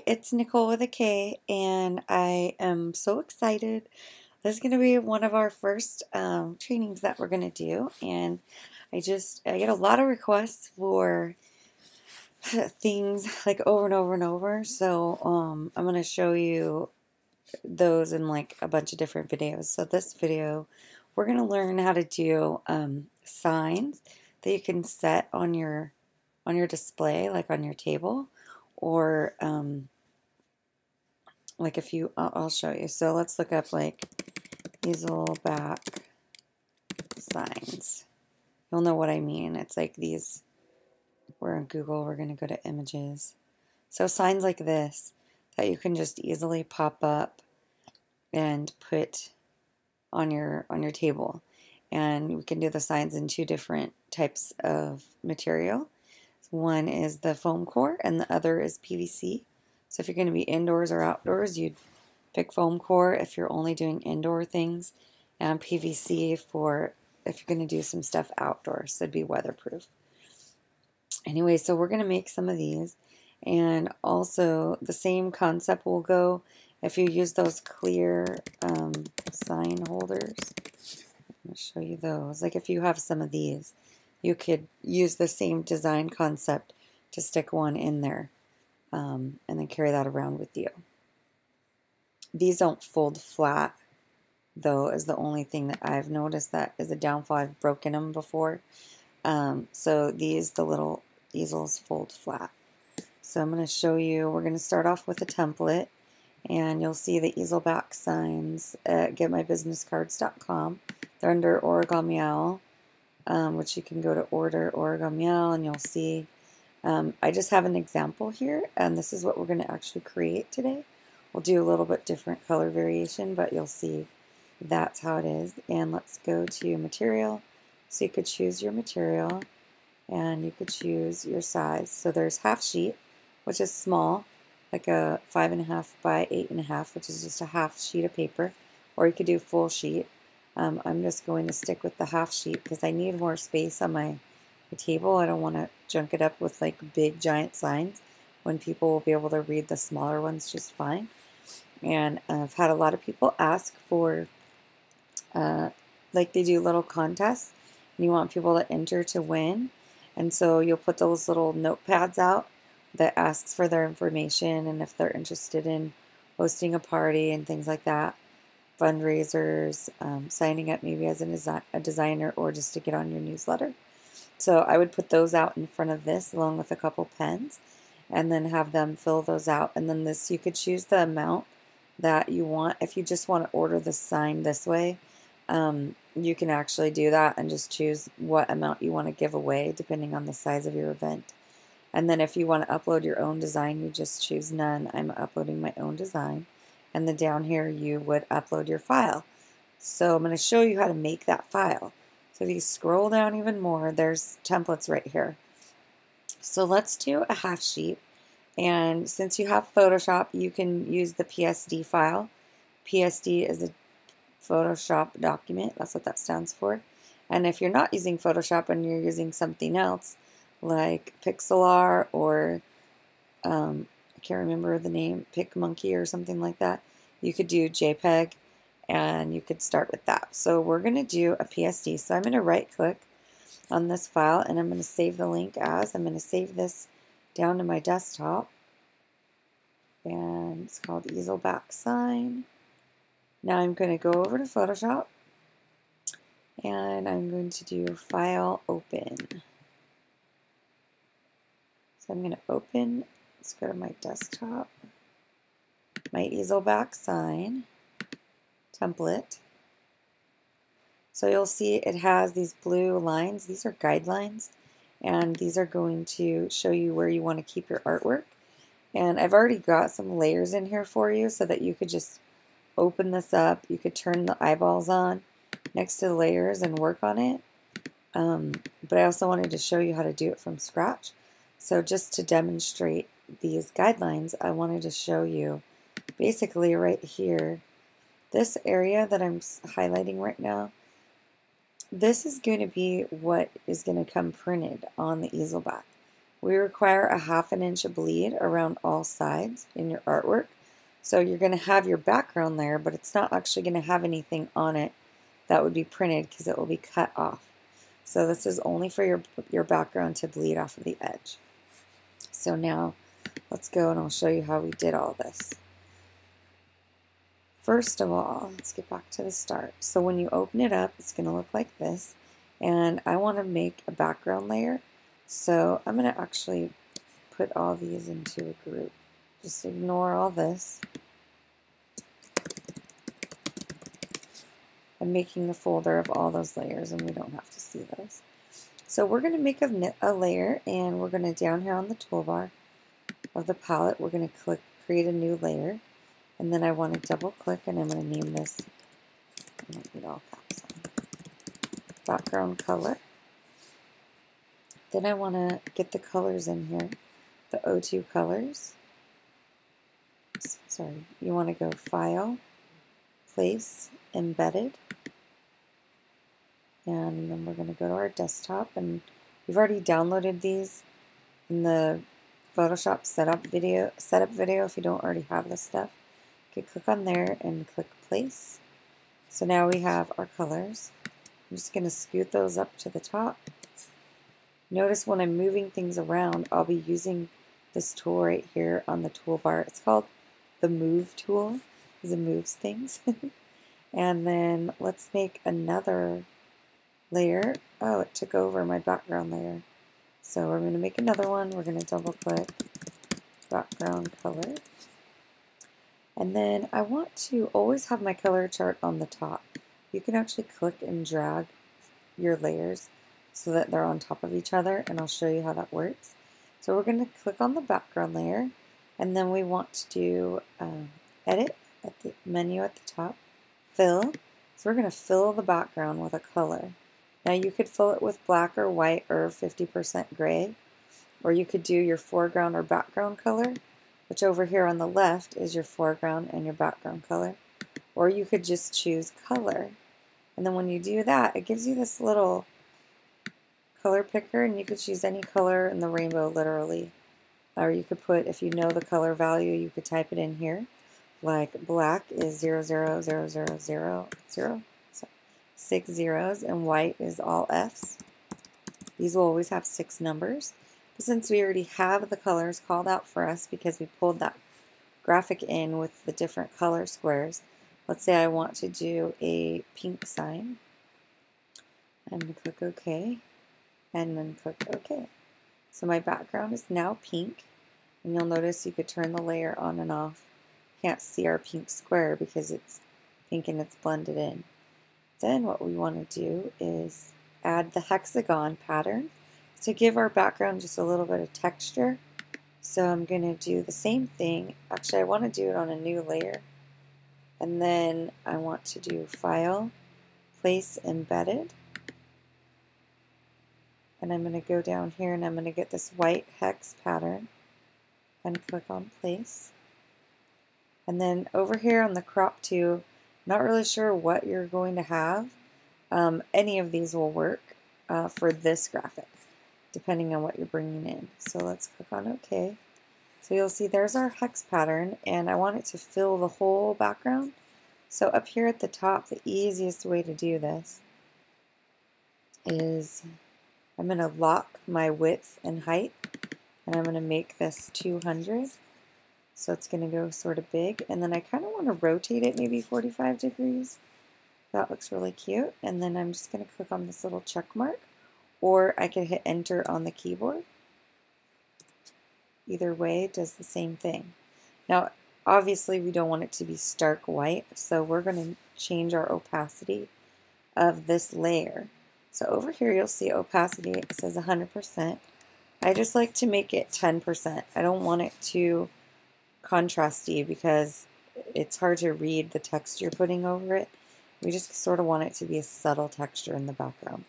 It's Nicole with a K, and I am so excited. This is going to be one of our first trainings that we're going to do, and I get a lot of requests for things like over and over and over, so I'm going to show you those in like a bunch of different videos. So this video, we're going to learn how to do signs that you can set on your display, like on your table, or like if you, I'll show you. So let's look up like Easel Back Signs. You'll know what I mean. It's like these, we're on Google, we're going to go to images. So signs like this that you can just easily pop up and put on your table. And we can do the signs in two different types of material. One is the foam core and the other is PVC. So if you're going to be indoors or outdoors, you'd pick foam core if you're only doing indoor things, and PVC for if you're going to do some stuff outdoors, so it'd be weatherproof. Anyway, so we're going to make some of these, and also the same concept will go if you use those clear sign holders. I'm going to show you those. Like if you have some of these, you could use the same design concept to stick one in there and then carry that around with you. These don't fold flat, though, is the only thing that I've noticed that is a downfall. I've broken them before. So these, the little easels, fold flat. So I'm going to show you, we're going to start off with a template, and you'll see the Easel Back Signs at GetMyBusinessCards.com. They're under Origami Owl, which you can go to order Origami Owl, and you'll see. I just have an example here, and this is what we're going to actually create today. We'll do a little bit different color variation, but you'll see that's how it is. And let's go to material. So you could choose your material, and you could choose your size. So there's half sheet, which is small, like a 5.5 by 8.5, which is just a half sheet of paper, or you could do full sheet. I'm just going to stick with the half sheet because I need more space on my table. I don't want to junk it up with like big giant signs when people will be able to read the smaller ones just fine. And I've had a lot of people ask for like they do little contests, and you want people to enter to win, and so you'll put those little notepads out that asks for their information and if they're interested in hosting a party and things like that, fundraisers, signing up maybe as a designer or just to get on your newsletter. So I would put those out in front of this along with a couple pens, and then have them fill those out. And then this, you could choose the amount that you want. If you just want to order the sign this way, you can actually do that and just choose what amount you want to give away depending on the size of your event. And then if you want to upload your own design, you just choose none. I'm uploading my own design. And then down here you would upload your file. So I'm going to show you how to make that file. So if you scroll down even more, there's templates right here. So let's do a half sheet. And since you have Photoshop, you can use the PSD file. PSD is a Photoshop document. That's what that stands for. And if you're not using Photoshop and you're using something else like Pixlr or I can't remember the name, PicMonkey or something like that, you could do JPEG, and you could start with that. So we're going to do a PSD. So I'm going to right click on this file, and I'm going to save the link as. I'm going to save this down to my desktop, and it's called Easel Back Sign. Now I'm going to go over to Photoshop, and I'm going to do File, Open. So I'm going to open, let's go to my desktop, my Easel Back Sign template. So you'll see it has these blue lines. These are guidelines, and these are going to show you where you want to keep your artwork. And I've already got some layers in here for you so that you could just open this up. You could turn the eyeballs on next to the layers and work on it. But I also wanted to show you how to do it from scratch. So just to demonstrate these guidelines, I wanted to show you basically right here, this area that I'm highlighting right now, this is going to be what is going to come printed on the easel back. we require a 1/2 inch of bleed around all sides in your artwork. So you're going to have your background layer, but it's not actually going to have anything on it that would be printed because it will be cut off. So this is only for your background to bleed off of the edge. So now let's go and I'll show you how we did all this. First of all, let's get back to the start. So when you open it up, it's going to look like this. And I want to make a background layer. So I'm going to actually put all these into a group. Just ignore all this. I'm making a folder of all those layers and we don't have to see those. So we're going to make a layer, and we're going to, down here on the toolbar of the palette, we're going to click create a new layer. And then I want to double click, and I'm going to name this, I don't need all caps on, background color. Then I want to get the colors in here, the O2 colors. Oops, sorry, you want to go File, Place, Embedded. And then we're going to go to our desktop, and we've already downloaded these in the Photoshop setup video if you don't already have this stuff. You can click on there and click Place. So now we have our colors. I'm just going to scoot those up to the top. Notice when I'm moving things around, I'll be using this tool right here on the toolbar. It's called the Move tool because it moves things. And then let's make another layer. Oh, it took over my background layer. So we're going to make another one. We're going to double click background color. And then I want to always have my color chart on the top. You can actually click and drag your layers so that they're on top of each other, and I'll show you how that works. So we're going to click on the background layer, and then we want to do edit at the menu at the top, fill. So we're going to fill the background with a color. Now you could fill it with black or white or 50% gray, or you could do your foreground or background color, which over here on the left is your foreground and your background color. Or you could just choose color. And then when you do that, it gives you this little color picker, and you could choose any color in the rainbow literally. Or you could put, if you know the color value, you could type it in here. Like black is 00000, so 6 zeros, and white is all F's. These will always have 6 numbers. But since we already have the colors called out for us because we pulled that graphic in with the different color squares, let's say I want to do a pink sign. I'm going to click OK, and then click OK. So my background is now pink, and you'll notice you could turn the layer on and off. You can't see our pink square because it's pink and it's blended in. Then what we want to do is add the hexagon pattern to give our background just a little bit of texture. So I'm going to do the same thing. Actually, I want to do it on a new layer. And then I want to do File, Place, Embedded. And I'm going to go down here and I'm going to get this white hex pattern and click on Place. And then over here on the crop to, not really sure what you're going to have. Any of these will work for this graphic, depending on what you're bringing in. So let's click on OK. So you'll see there's our hex pattern, and I want it to fill the whole background. So up here at the top, the easiest way to do this is I'm going to lock my width and height, and I'm going to make this 200. So it's going to go sort of big, and then I kind of want to rotate it maybe 45 degrees. That looks really cute. And then I'm just going to click on this little check mark, or I can hit enter on the keyboard. Either way, it does the same thing. Now, obviously we don't want it to be stark white, so we're going to change our opacity of this layer. So over here you'll see opacity, it says 100%. I just like to make it 10%. I don't want it too contrasty because it's hard to read the text you're putting over it. We just sort of want it to be a subtle texture in the background.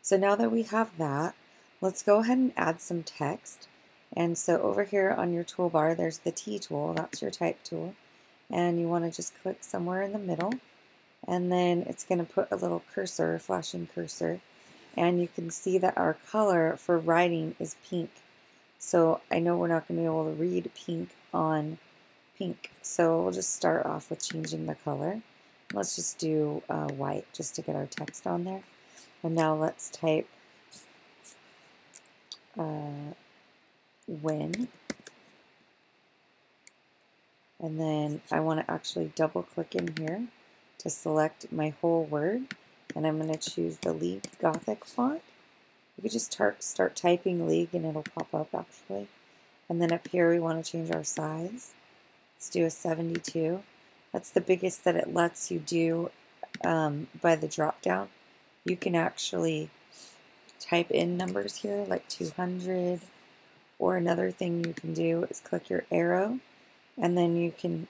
So now that we have that, let's go ahead and add some text. And so over here on your toolbar, there's the T tool, that's your type tool. And you want to just click somewhere in the middle. And then it's going to put a little cursor, a flashing cursor. And you can see that our color for writing is pink. So I know we're not going to be able to read pink on pink. So we'll just start off with changing the color. Let's just do white just to get our text on there. And now let's type when. And then I want to actually double click in here to select my whole word. And I'm going to choose the League Gothic font. You could just start typing League and it'll pop up actually. And then up here we want to change our size. Let's do a 72. That's the biggest that it lets you do by the drop down. You can actually type in numbers here like 200, or another thing you can do is click your arrow, and then you can,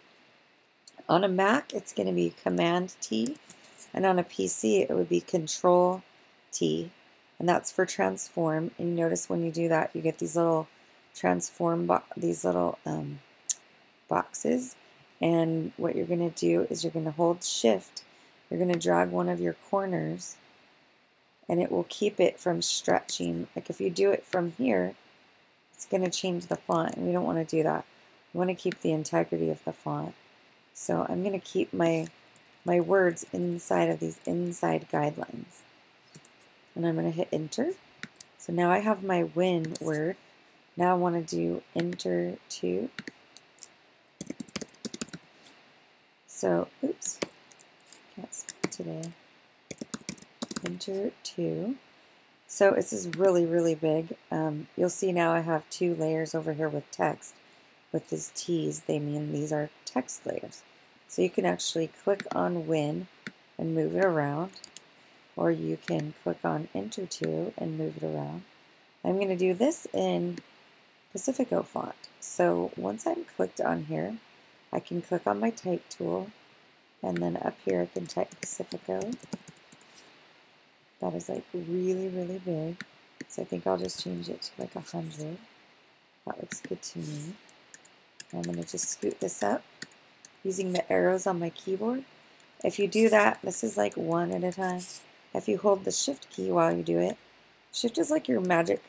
on a Mac it's going to be Command T, and on a PC it would be Control T, and that's for transform. And you notice when you do that you get these little transform boxes, and what you're going to do is you're going to hold shift, you're going to drag one of your corners, and it will keep it from stretching. Like if you do it from here, it's going to change the font, and we don't want to do that. We want to keep the integrity of the font. So I'm going to keep my words inside of these inside guidelines. And I'm going to hit enter. So now I have my win word. Now I want to do enter 2. So, oops, can't spell today. Enter 2. So this is really, really big. You'll see now I have 2 layers over here with text. With these T's, they mean these are text layers. So you can actually click on win and move it around, or you can click on enter 2 and move it around. I'm going to do this in Pacifico font. So once I'm clicked on here, I can click on my type tool, and then up here I can type Pacifico. That is like really, really big. So I think I'll just change it to like 100. That looks good to me. I'm going to just scoot this up using the arrows on my keyboard. If you do that, this is like one at a time. If you hold the shift key while you do it, shift is like your magic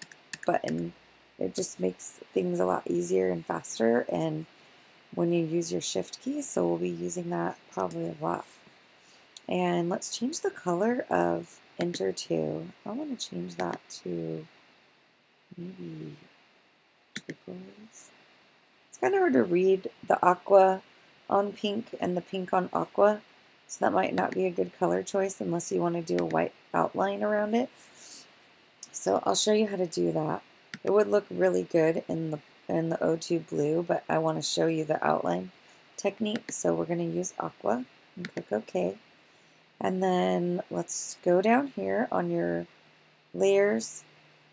button. It just makes things a lot easier and faster, and when you use your shift key, so we'll be using that probably a lot. And let's change the color of enter 2. I want to change that to maybe turquoise. It's kind of hard to read the aqua on pink and the pink on aqua, so that might not be a good color choice unless you want to do a white outline around it. So I'll show you how to do that. It would look really good in the O2 blue, but I want to show you the outline technique. So we're going to use aqua and click OK. And then let's go down here on your layers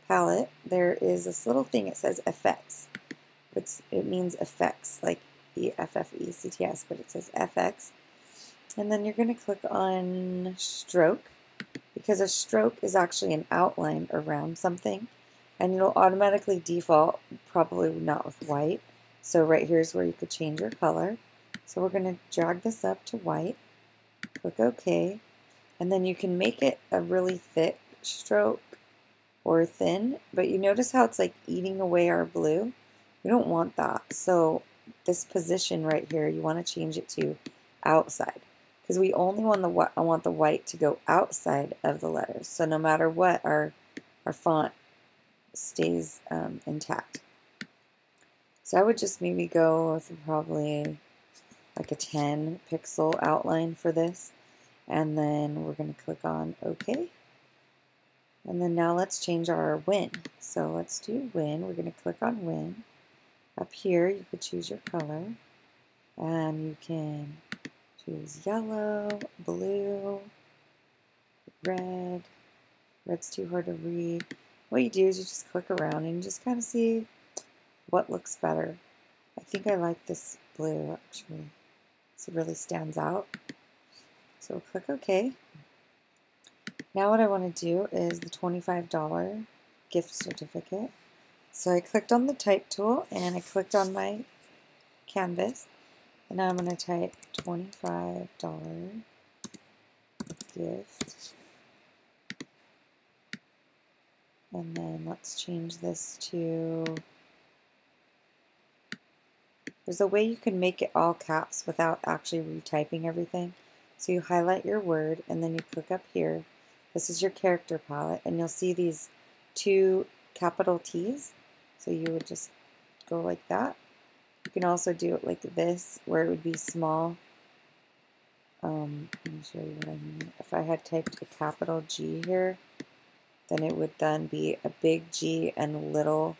palette. There is this little thing, it says effects. It means effects, like EFFECTS, but it says FX. And then you're going to click on stroke, because a stroke is actually an outline around something, and it'll automatically default, probably not with white. So right here's where you could change your color. So we're going to drag this up to white, click OK, and then you can make it a really thick stroke or thin, but you notice how it's like eating away our blue? We don't want that. So this position right here, you want to change it to outside, because we only want the white to go outside of the letters. So no matter what, our font stays intact. So I would just maybe go with probably like a 10 pixel outline for this, and then we're going to click on OK. And then now let's change our win. So let's do win. We're going to click on win. Up here you could choose your color, and you can choose yellow, blue, red. Red's too hard to read. What you do is you just click around and you just kind of see what looks better. I think I like this blue actually. So it really stands out. So click OK. Now what I want to do is the $25 gift certificate. So I clicked on the type tool and I clicked on my canvas. And now I'm going to type $25 gift And then let's change this to, there's a way you can make it all caps without actually retyping everything. So you highlight your word and then you click up here. This is your character palette and you'll see these two capital T's. So you would just go like that. You can also do it like this where it would be small. Let me show you what I mean. If I had typed a capital G here, then it would then be a big G and little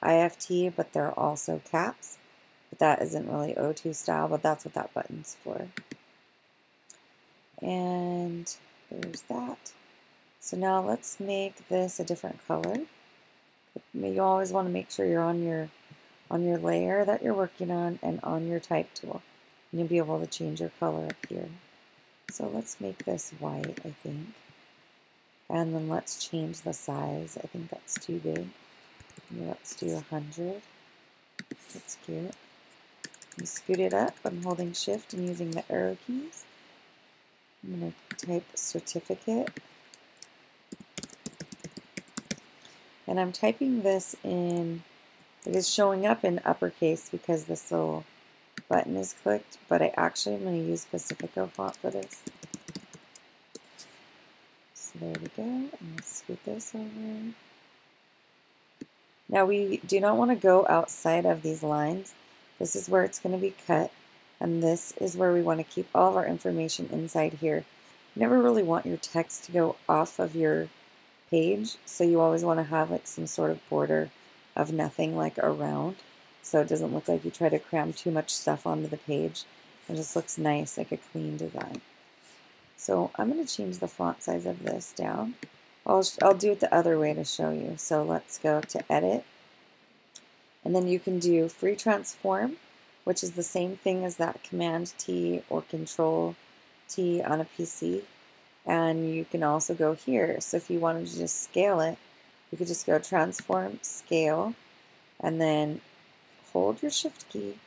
IFT, but they're also caps. But that isn't really O2 style, but that's what that button's for. And there's that. So now let's make this a different color. You always want to make sure you're on your layer that you're working on and on your type tool. And you'll be able to change your color up here. So let's make this white, I think. And then let's change the size. I think that's too big. Let's do 100. That's cute. And scoot it up. I'm holding shift and using the arrow keys. I'm going to type certificate. And I'm typing this in, it is showing up in uppercase because this little button is clicked, but I actually am going to use Pacifico font for this. So there we go, and let's scoot this over. Now we do not want to go outside of these lines. This is where it's going to be cut, and this is where we want to keep all of our information inside here. You never really want your text to go off of your page, so you always want to have like some sort of border of nothing like around, so it doesn't look like you try to cram too much stuff onto the page. It just looks nice, like a clean design. So I'm going to change the font size of this down. I'll do it the other way to show you. So let's go to edit, and then you can do free transform, which is the same thing as that Command T or Control T on a PC. And you can also go here. So if you wanted to just scale it, you could just go transform, scale, and then hold your shift key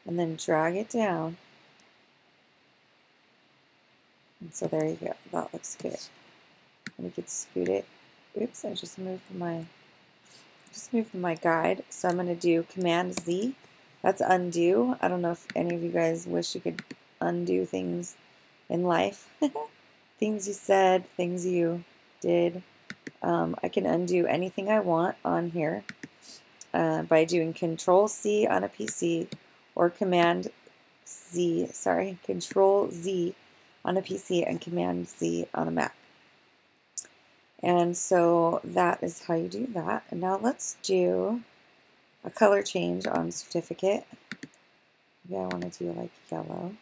and then drag it down. And so there you go. That looks good. And we could scoot it. Oops, I just moved my guide. So I'm going to do Command Z. That's undo. I don't know if any of you guys wish you could undo things in life. Things you said, things you did. I can undo anything I want on here by doing Control C on a PC or Control Z on a PC and Command Z on a Mac. And so that is how you do that. And now let's do a color change on certificate. Maybe I want to do like yellow.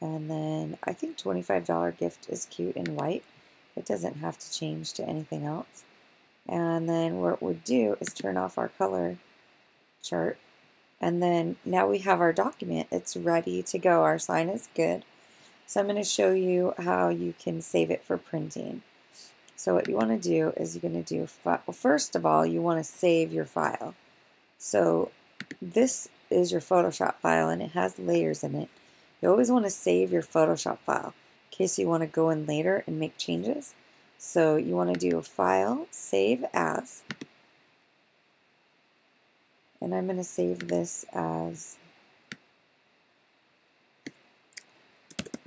And then I think $25 gift is cute in white. It doesn't have to change to anything else. And then what we'll do is turn off our color chart. And then now we have our document. It's ready to go. Our sign is good. So I'm going to show you how you can save it for printing. So what you want to do is you're going to do, well, first of all, you want to save your file. So this is your Photoshop file and it has layers in it. You always want to save your Photoshop file in case you want to go in later and make changes. So you want to do File, Save As, and I'm going to save this as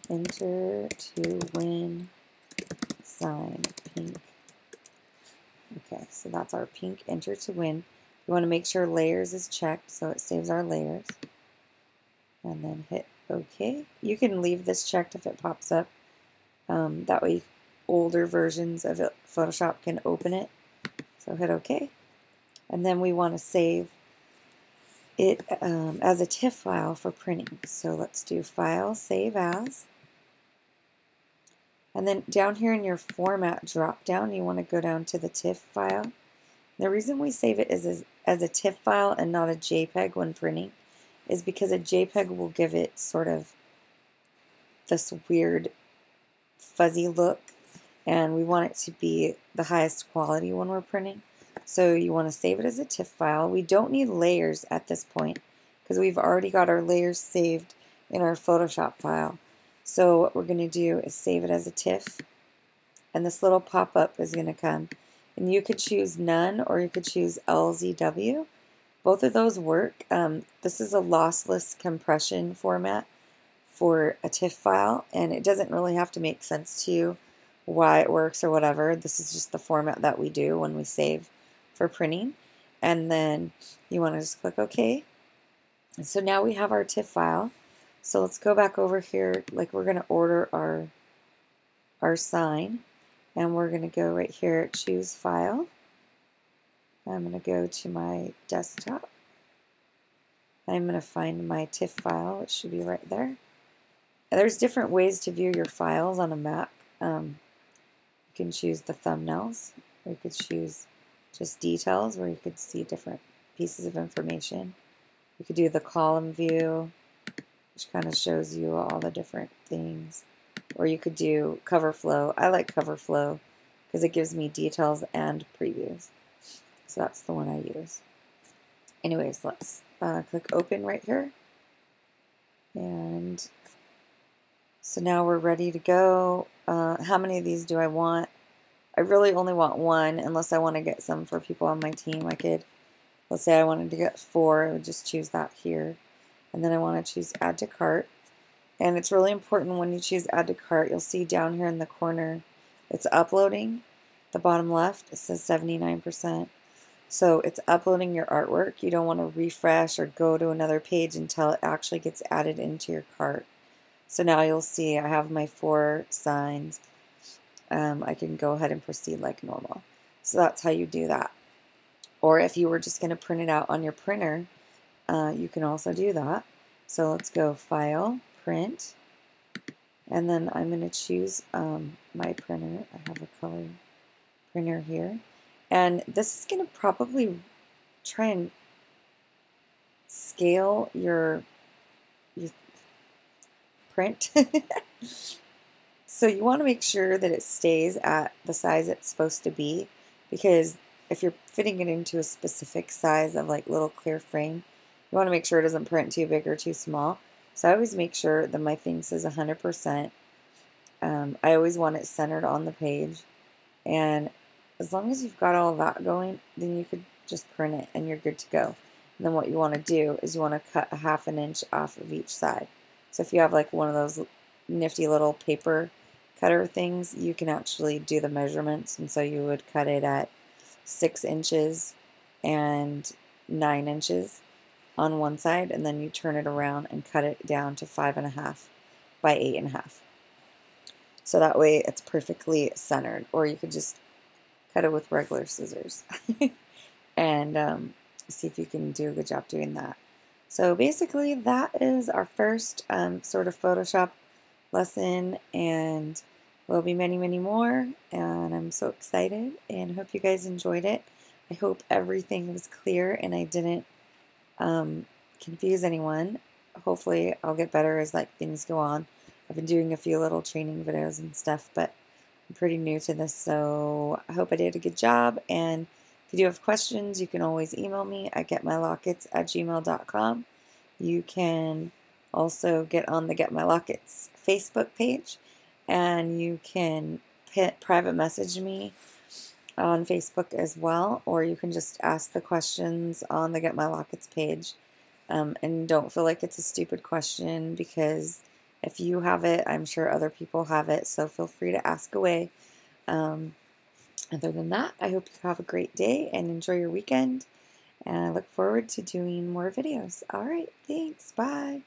Enter to Win Sign Pink. Okay, so that's our pink Enter to Win. You want to make sure Layers is checked so it saves our layers. And then hit OK. You can leave this checked if it pops up. That way older versions of Photoshop can open it. So hit OK. And then we want to save it as a TIFF file for printing. So let's do File, Save As. And then down here in your Format drop-down, you want to go down to the TIFF file. The reason we save it as a TIFF file and not a JPEG when printing is because a JPEG will give it sort of this weird fuzzy look, and we want it to be the highest quality when we're printing. So you want to save it as a TIFF file. We don't need layers at this point because we've already got our layers saved in our Photoshop file. So what we're going to do is save it as a TIFF, and this little pop-up is going to come, And you could choose none or you could choose LZW. Both of those work. This is a lossless compression format for a TIFF file, and it doesn't really have to make sense to you why it works or whatever. This is just the format that we do when we save for printing. And then you want to just click OK. And so now we have our TIFF file. So let's go back over here, like we're going to order our sign, and we're going to go right here at Choose File. I'm going to go to my desktop. I'm going to find my TIFF file, which should be right there. And there's different ways to view your files on a Mac. You can choose the thumbnails, or you could choose just details, where you could see different pieces of information. You could do the column view, which kind of shows you all the different things. Or you could do cover flow. I like cover flow because it gives me details and previews. So that's the one I use. Anyways, let's click open right here. And so now we're ready to go. How many of these do I want? I really only want one, unless I want to get some for people on my team. I could, let's say I wanted to get 4, I would just choose that here. And then I want to choose add to cart. And it's really important when you choose add to cart, you'll see down here in the corner, it's uploading. The bottom left, it says 79%. So it's uploading your artwork. You don't want to refresh or go to another page until it actually gets added into your cart. So now you'll see I have my 4 signs. I can go ahead and proceed like normal. So that's how you do that. Or if you were just going to print it out on your printer, you can also do that. So let's go File, Print, and then I'm going to choose my printer. I have a color printer here. And this is going to probably try and scale your print. So you want to make sure that it stays at the size it's supposed to be, because if you're fitting it into a specific size of like little clear frame, you want to make sure it doesn't print too big or too small. So I always make sure that my thing says 100%. I always want it centered on the page, and as long as you've got all of that going, then you could just print it and you're good to go. And then what you want to do is you want to cut a 1/2 inch off of each side. So if you have like one of those nifty little paper cutter things, you can actually do the measurements. And so you would cut it at 6 inches and 9 inches on one side, and then you turn it around and cut it down to 5.5 by 8.5. So that way it's perfectly centered. Or you could just cut it with regular scissors and see if you can do a good job doing that. So basically that is our first sort of Photoshop lesson, and there'll be many, many more, and I'm so excited and hope you guys enjoyed it. I hope everything was clear and I didn't confuse anyone. Hopefully I'll get better as like things go on. I've been doing a few little training videos and stuff, but I'm pretty new to this, so I hope I did a good job. And if you do have questions, you can always email me at getmylockets@gmail.com. You can also get on the Get My Lockets Facebook page, and you can private message me on Facebook as well, or you can just ask the questions on the Get My Lockets page. And don't feel like it's a stupid question, because if you have it, I'm sure other people have it, so feel free to ask away. Other than that, I hope you have a great day and enjoy your weekend, and I look forward to doing more videos. All right, thanks, bye.